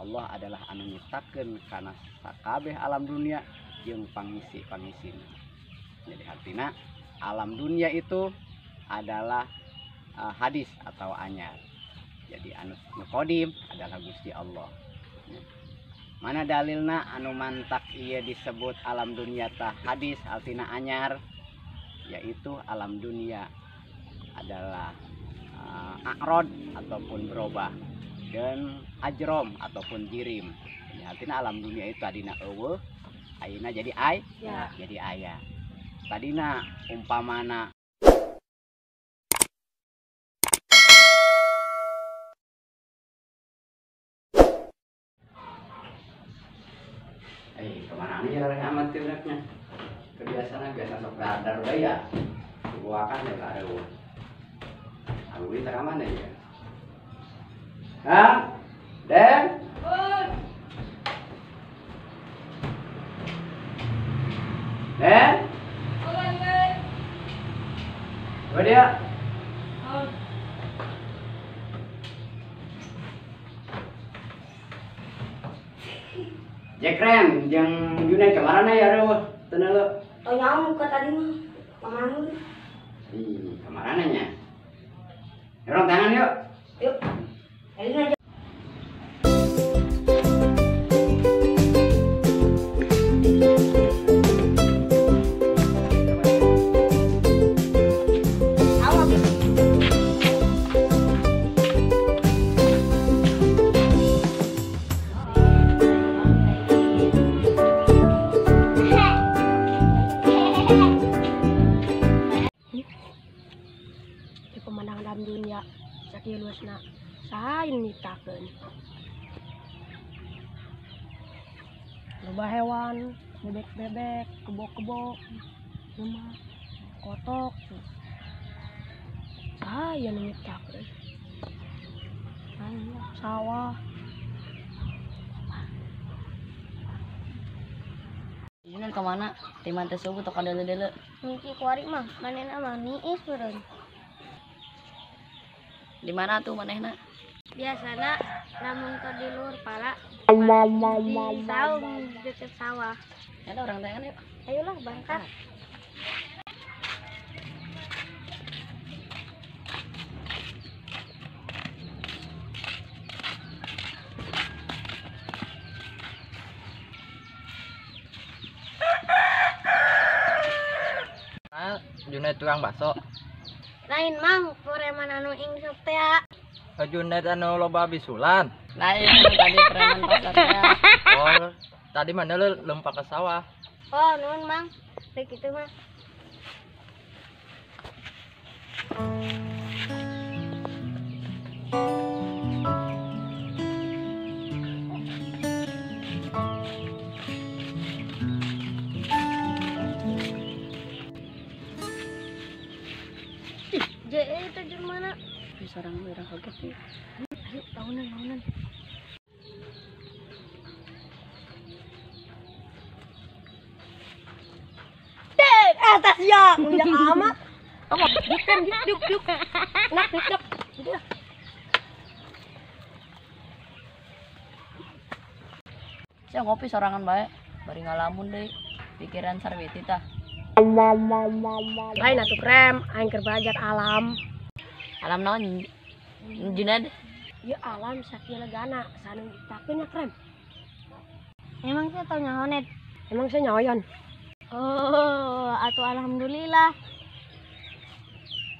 Allah adalah anu nyiptakeun kana sakabeh alam dunia jeung pangisi-pangisina. Jadi artinya alam dunia itu adalah hadis atau anyar. Jadi anu qadim adalah Gusti Allah. Mana dalilna anu mantak ieu disebut alam dunia tah hadis artina anyar, yaitu alam dunia adalah a'rod ataupun berubah dan ajrom ataupun jirim. Ini artinya alam dunia itu tadina eueuh, ayeuna jadi jadi aya. Tadina umpamana kemana aja rarek amat tibraknya. Kebiasaan biasa sok dadar bae ya. Gua kan ya ada gua. Aku ini tak mana ya? Hah? Den? Den? Apa dia? Jekren, yang Junaid kemana ya Rewo? Tenang lo. Oh nyamuk ke tadi mah, pamanmu. Ih, kemana nya? Dorong tangan yuk. Yuk. Ini aja. Pemandangan dalam dunia sakieu luasna saha nyiptakeun. Loba hewan, bebek-bebek, kebo-kebo, rumah, kotok. Saha yang nyiptakeun? Sawah. Junaid kemana? Timan teh subuh tok kadele-dele. Mungkin kuari mah manehna mah niis beureun. Di mana tuh manehna? Biasana lamun ke di luhur pala di saung deket sawah. Ada orang tangan yuk. Ayolah berangkat. Junaid tukang bakso. Lain mang preman anu ingsup teh. Junaid anu loba bisulan. Lain tadi preman pasar teh. Oh, tadi mana lu lompat ke sawah? Oh, nuhun mang. Rek kitu mah. Itu gimana? Bisa orang merah kaget ya. Ayo, tahunan. Dek, atas ya, mulia amat. Apa? Yuk. Nak. Saya ngopi sorangan bae, bari ngalamun deui. Pikiran sarwiti tah. Lain atuh krem, aing keur belajar alam. Alam naon? Junaid? Ya alam sakieu legana, sanu diptakeun nya krem. Emang saya tahu nyahonet? Emang saya nyahoyan. Oh, atuh alhamdulillah.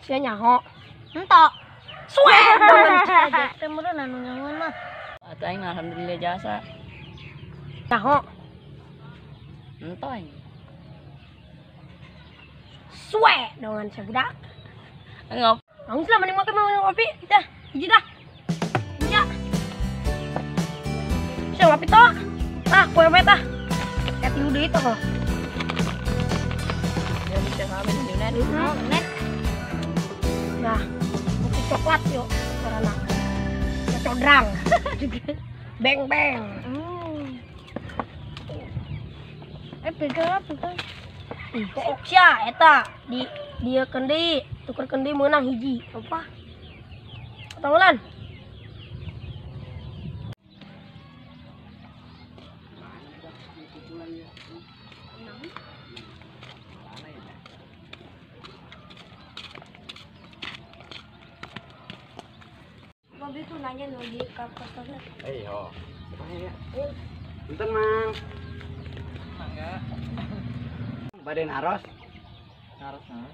Saya nyaho. Entok. Suet aja. Temureun anu nyahoan mah. Atuh aing alhamdulillah jasa. Nyaho. Ento aing. Suet dengan sebudak. Ngop. Nangis lah mending makan mau kopi. Dah, hiji dah. Ya. Saya ngopi toh. Ah, kue tah. Kayak tiu deui toh. Ya bisa ngamen Junaid. Net. Nah, kopi coklat yuk karena codrang. Beng. Pegang apa tuh? Pokok sia eta di dia kendi tuker kendi menang hiji apa? Tahulan. nanya mau di kampus sana. Ayo. Punten Mang. Mangga. Baden aros. Harus nah.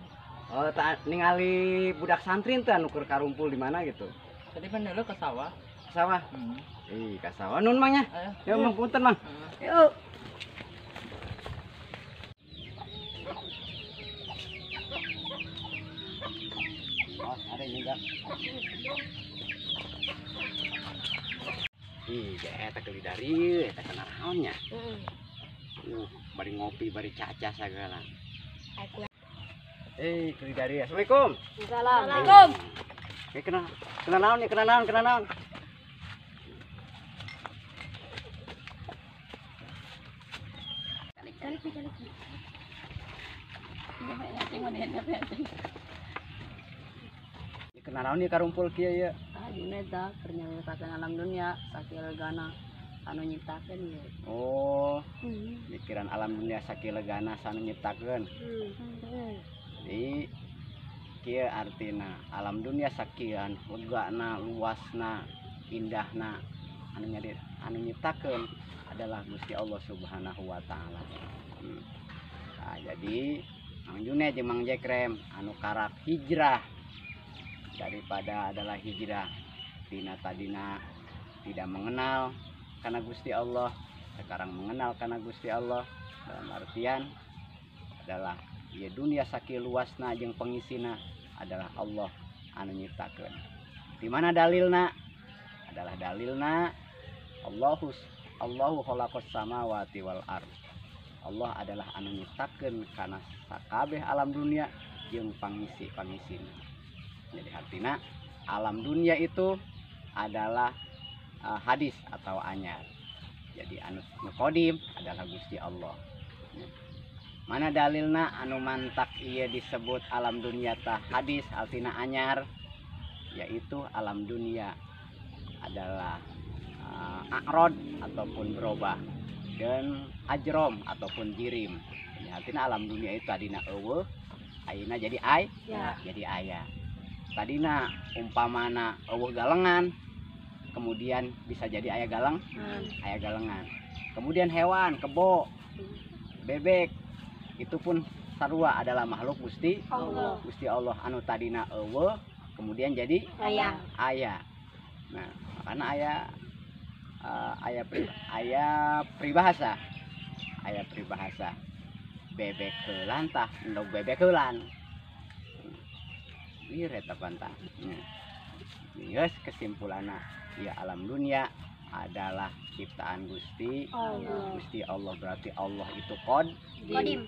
Oh, ningali budak santri teh anu keur karumpul di mana gitu. Tadi kan dulu ke sawah. Sawah. Ka sawah nun Mangnya. Ayo. Ya Mang punten Mang. Hmm. Yuk. Oh, ada juga. Ih, eta keuli dari, eta kana naonnya. Bari ngopi, bari caca sagala. Keuli dari. Assalamualaikum. Assalamualaikum. Kena naon nih, kena naon. Kena naon nih karumpul kieu ya. Junet dah kernyatakan alam dunia sakilegana anu nyiptakeun ye. Oh, pikiran alam dunia sakilegana sanu nyiptakeun. Jadi kieu artina alam dunia sakian legana, luasna, indahna anu nyiptakeun adalah Gusti Allah Subhanahu wa taala. Nah, jadi Mang Junet jeung Mang Jekrem anu karak hijrah daripada adalah hijrah tadina tidak mengenal karena Gusti Allah, sekarang mengenal karena Gusti Allah, dalam artian adalah ya dunia sakieu luasna jeung pengisina adalah Allah anu nyiptakeun. Di mana dalilna? Adalah dalilna Allahu khalaqas samawati wal ard. Allah adalah anu nyiptakeun kana sakabeh alam dunia jeung pangisi-pangisina. Jadi artinya alam dunia itu adalah hadis atau anyar. Jadi anu qadim adalah Gusti Allah. Mana dalilna anu mantak ieu disebut alam dunia tah hadis artina anyar, yaitu alam dunia adalah a'rad ataupun berubah dan ajrom ataupun jirim. Jadi artinya alam dunia itu tadina eueuh, ayeuna jadi jadi aya. Tadina umpamana eueuh galengan, kemudian bisa jadi aya galengan. Kemudian hewan, kebo, bebek, itu pun sarua adalah makhluk Gusti Allah anu tadina eueuh kemudian jadi aya. Nah, makanya aya peribahasa. Bebek heulan tah endog bebek heulan. Ieu eta pantang. Geus kesimpulanna ya alam dunia adalah ciptaan Gusti Allah. Berarti Allah itu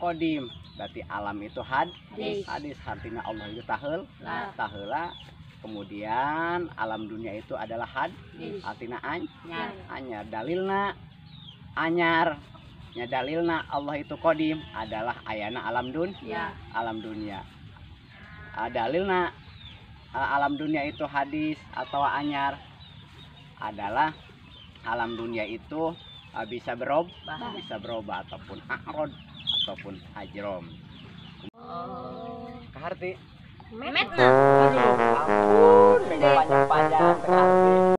qadim. Berarti alam itu hadis artinya Allah itu taheula. Kemudian alam dunia itu adalah artinya anyar. Dalilna anyar. Ya dalilna Allah itu qadim adalah ayana alam dunia. Dalilna alam dunia itu hadis atau anyar adalah alam dunia itu bisa berubah ataupun a'rad ataupun ajrom. Kaharti Met ampun panjang-panjang